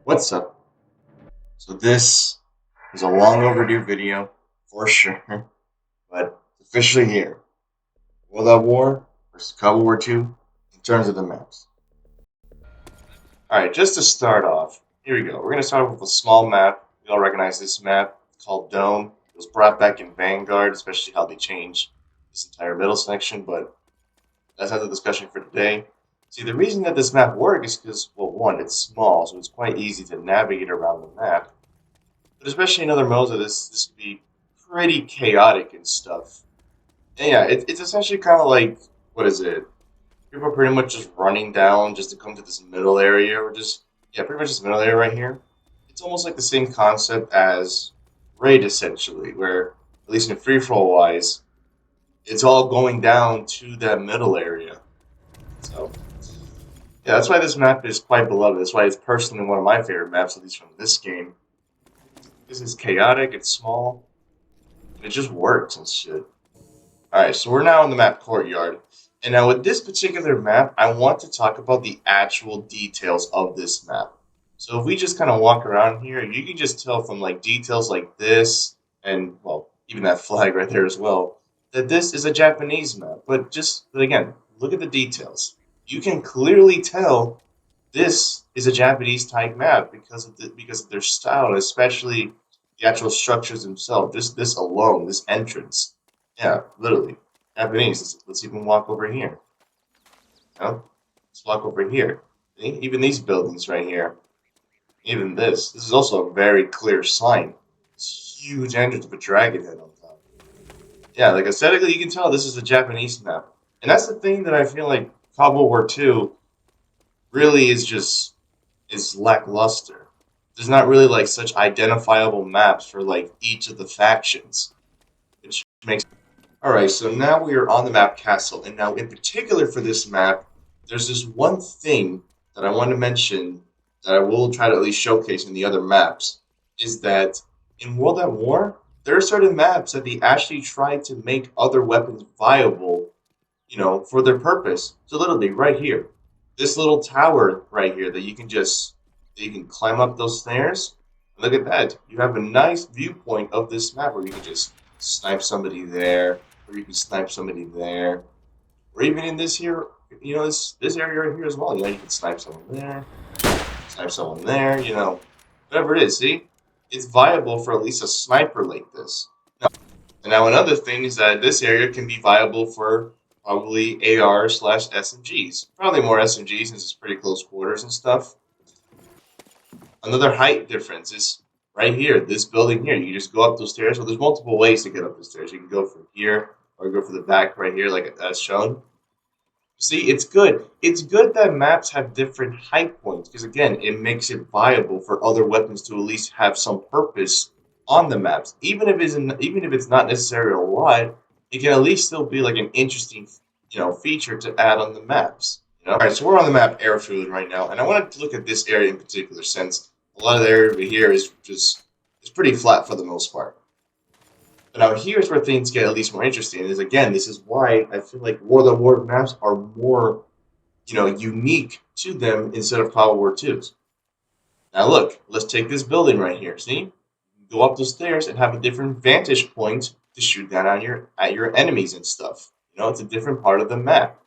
What's up? So this is a long overdue video, for sure, but it's officially here. World War versus WW2 in terms of the maps. Alright, just to start off, here we go. We're going to start with a small map. We all recognize this map. It's called Dome. It was brought back in Vanguard, especially how they changed this entire middle section, but that's not the discussion for today. See, the reason that this map works is because, well, one, it's small, so it's quite easy to navigate around the map. But especially in other modes of this would be pretty chaotic and stuff. And yeah, it's essentially kind of like, what is it? People are pretty much just running down just to come to this middle area, or just, yeah, pretty much this middle area right here. It's almost like the same concept as Raid, essentially, where, at least in free-for-all wise, it's all going down to that middle area. So, yeah, that's why this map is quite beloved. That's why it's personally one of my favorite maps, at least from this game. This is chaotic, it's small, and it just works and shit. Alright, so we're now in the map courtyard. And now with this particular map, I want to talk about the actual details of this map. So if we just kind of walk around here, you can just tell from like details like this, and well, even that flag right there as well, that this is a Japanese map. But again, look at the details. You can clearly tell this is a Japanese type map because of their style, especially the actual structures themselves. This alone, this entrance, yeah, literally Japanese. Let's even walk over here. You know? Let's walk over here. See? Even these buildings right here, even this is also a very clear sign. It's huge entrance with a dragon head on top. Yeah, like aesthetically, you can tell this is a Japanese map, and that's the thing that I feel like World War II really is lackluster. There's not really like such identifiable maps for like each of the factions, which makes. All right, so now we are on the map Castle, and now in particular for this map, there's this one thing that I want to mention that I will try to at least showcase in the other maps, is that in World at War, there are certain maps that they actually try to make other weapons viable, for their purpose. So literally right here, this little tower right here that you can climb up those stairs. Look at that. You have a nice viewpoint of this map where you can just snipe somebody there, or you can snipe somebody there. Or even in this here, this area right here as well. You can snipe someone there, snipe someone there, whatever it is, see? It's viable for at least a sniper like this. And now another thing is that this area can be viable for probably AR/SMGs. Probably more SMGs since it's pretty close quarters and stuff. Another height difference is right here, this building here. You just go up those stairs. So there's multiple ways to get up the stairs. You can go from here or go from the back right here like as shown. See, it's good. It's good that maps have different height points because, again, it makes it viable for other weapons to at least have some purpose on the maps. Even if it's not necessarily a lot, it can at least still be like an interesting, feature to add on the maps. All right, so we're on the map Airfield right now, and I wanted to look at this area in particular since a lot of the area over here is pretty flat for the most part. But now here's where things get at least more interesting. Is again, this is why I feel like World at War maps are more, unique to them instead of World War II's. Now look, let's take this building right here. See, go up the stairs and have a different vantage point to shoot down at your enemies and stuff. It's a different part of the map.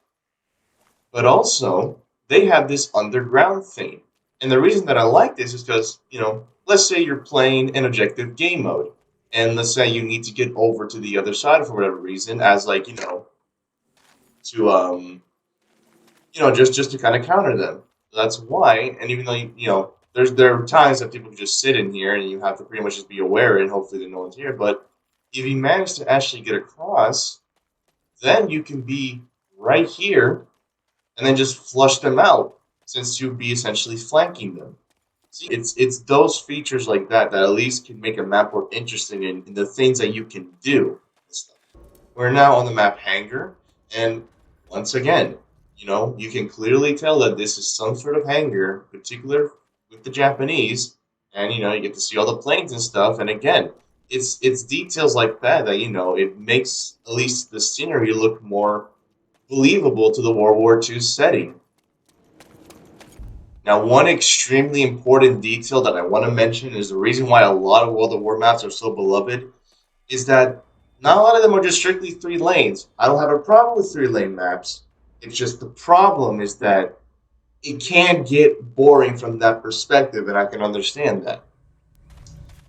But also, they have this underground thing. And the reason that I like this is because, let's say you're playing an objective game mode. And let's say you need to get over to the other side for whatever reason, as like, just to kind of counter them. That's why, and even though, there are times that people can just sit in here and you have to pretty much just be aware and hopefully that no one's here. But if you manage to actually get across, then you can be right here and then just flush them out, since you'd be essentially flanking them. See, it's those features like that that at least can make a map more interesting in the things that you can do. We're now on the map Hangar, and once again, you can clearly tell that this is some sort of hangar, particular with the Japanese, and you get to see all the planes and stuff. And again, it's details like that it makes at least the scenery look more believable to the World War II setting. Now, one extremely important detail that I want to mention is the reason why a lot of World of War maps are so beloved is that not a lot of them are just strictly 3 lanes. I don't have a problem with 3 lane maps. It's just the problem is that it can get boring from that perspective, and I can understand that.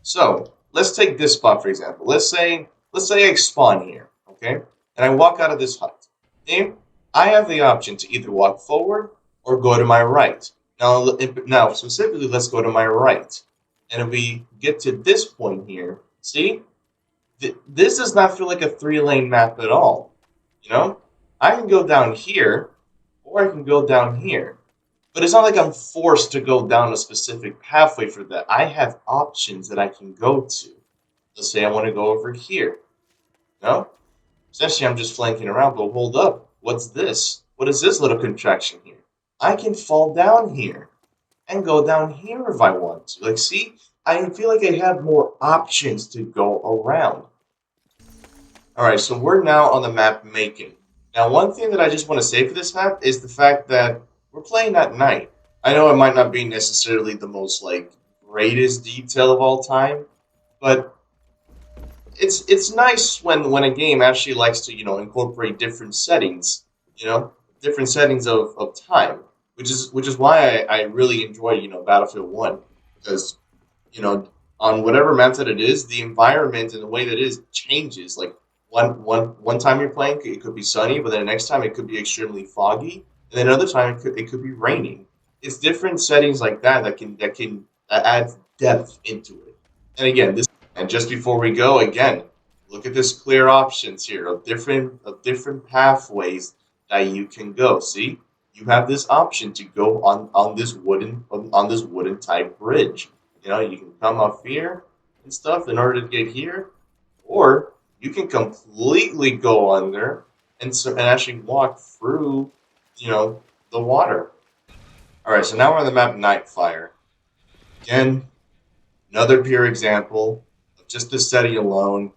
So let's take this spot for example. Let's say I spawn here, okay, and I walk out of this hut. Okay? I have the option to either walk forward or go to my right. Now specifically, let's go to my right. And if we get to this point here, see, this does not feel like a 3 lane map at all. You know, I can go down here, or I can go down here. But it's not like I'm forced to go down a specific pathway for that. I have options that I can go to. Let's say I want to go over here. No? Essentially, I'm just flanking around, but hold up. What's this? What is this little contraction here? I can fall down here and go down here if I want to. Like, see? I feel like I have more options to go around. Alright, so we're now on the map making. Now, one thing that I just want to say for this map is the fact that we're playing at night. I know it might not be necessarily the most, like, greatest detail of all time, but it's nice when a game actually likes to, incorporate different settings, different settings of time, which is why I really enjoy, Battlefield 1, because, you know, on whatever map that it is, the environment and the way that it is changes. Like one time you're playing, it could be sunny, but then the next time it could be extremely foggy, and then another time it could be raining. It's different settings like that add depth into it. And again, this and just before we go, again, look at this clear options here of different pathways that you can go. See, you have this option to go on this wooden type bridge. You can come up here and stuff in order to get here, or you can completely go under and actually walk through, the water. All right, so now we're on the map Nightfire. Again, another pure example of just the setting alone,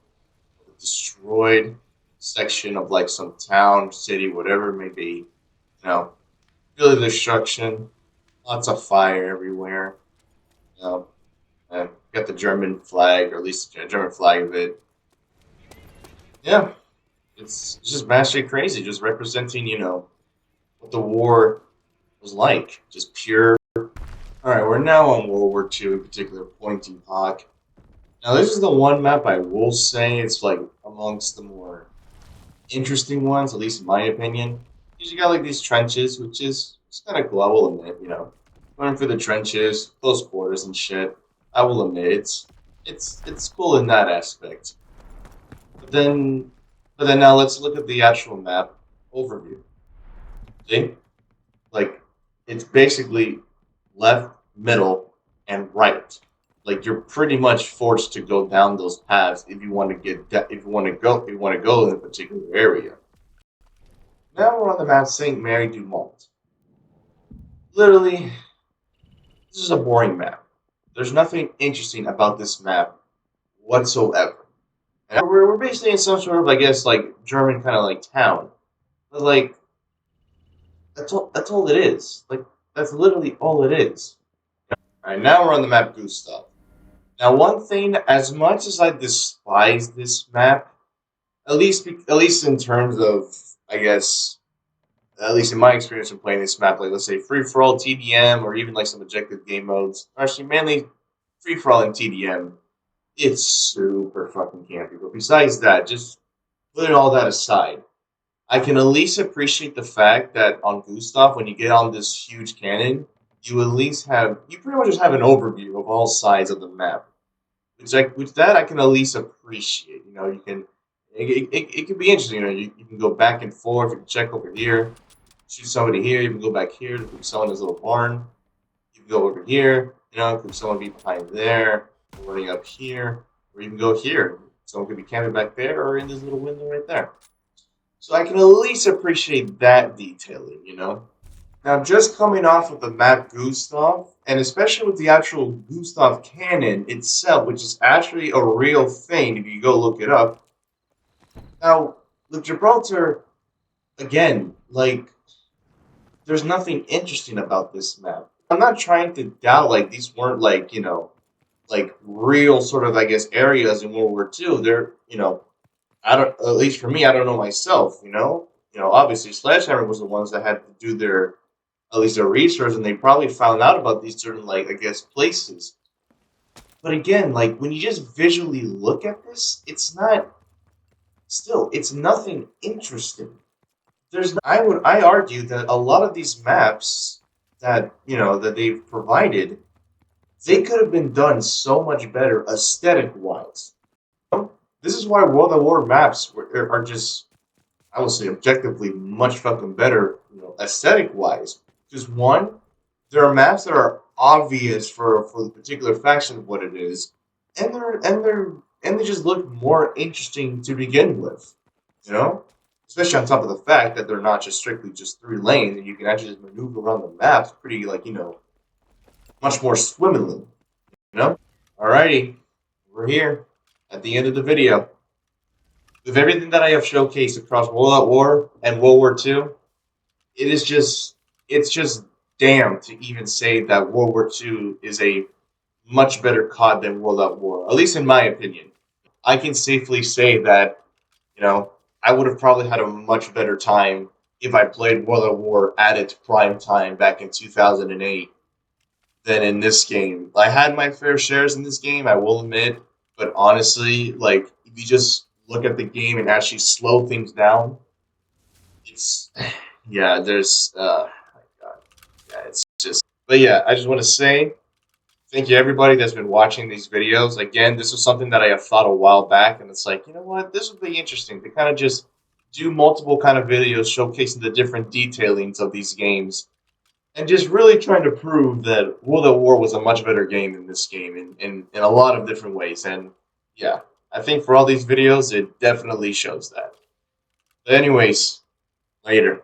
a destroyed section of like some town, city, whatever it may be. Really destruction, lots of fire everywhere. You know, and got the German flag, or at least a German flag of it. Yeah, it's just batshit crazy, just representing, what the war was like, just pure. All right, we're now on World War II, in particular, Pointing Hawk. Now, this is the one map I will say it's like amongst the more interesting ones, at least in my opinion. Because you got like these trenches, which is it's kind of cool. I will admit, going for the trenches, close quarters and shit. I will admit it's cool in that aspect. But then now let's look at the actual map overview. See, like it's basically left, middle, and right. Like you're pretty much forced to go down those paths if you want to go in a particular area. Now we're on the map Saint Mary du Mont. Literally, this is a boring map. There's nothing interesting about this map whatsoever. And we're basically in some sort of, I guess, like German kind of like town. But like that's all it is. Like that's literally all it is. All right, now we're on the map Gustav. Now, one thing, as much as I despise this map, at least in terms of, I guess, at least in my experience of playing this map, like let's say free for all TDM or even like some objective game modes, actually mainly free for all and TDM, it's super fucking campy. But besides that, just putting all that aside, I can at least appreciate the fact that on Gustav, when you get on this huge cannon, you pretty much just have an overview of all sides of the map. Which that I can at least appreciate. You can it can be interesting. You can go back and forth. You can check over here, shoot somebody here. You can go back here to put someone in this little barn. You can go over here. Could someone be behind there, running up here, or you can go here. Someone could be camping back there, or in this little window right there. So I can at least appreciate that detailing. Now, just coming off of the map Gustav, and especially with the actual Gustav cannon itself, which is actually a real thing if you go look it up. Now, with Gibraltar, again, like, there's nothing interesting about this map. I'm not trying to doubt like these weren't like like real sort of I guess areas in World War II. They're I don't at least for me I don't know myself. Obviously Sledgehammer was the ones that had to do their at least their research, and they probably found out about these certain like I guess places. But again, like when you just visually look at this, it's nothing interesting. I argue that a lot of these maps that that they've provided, they could have been done so much better aesthetic wise. This is why World of War maps are just, I would say, objectively much fucking better, aesthetic wise. Because one, there are maps that are obvious for the particular faction of what it is, and they just look more interesting to begin with. You know, especially on top of the fact that they're not just strictly just 3 lanes, and you can actually just maneuver around the maps pretty like much more swimmingly. Alrighty, we're here at the end of the video. With everything that I have showcased across World at War and World War II, it's just damn to even say that World War II is a much better COD than World at War, at least in my opinion. I can safely say that, I would have probably had a much better time if I played World at War at its prime time back in 2008 than in this game. I had my fair shares in this game, I will admit, but honestly, like if you just look at the game and actually slow things down, it's yeah, there's my God. Yeah, it's just but yeah, I just want to say thank you everybody that's been watching these videos. Again, this was something that I have thought a while back, and it's like, you know what, this would be interesting to kind of just do multiple kind of videos showcasing the different detailings of these games and just really trying to prove that World at War was a much better game than this game in a lot of different ways. And yeah, I think for all these videos, it definitely shows that. But anyways, later.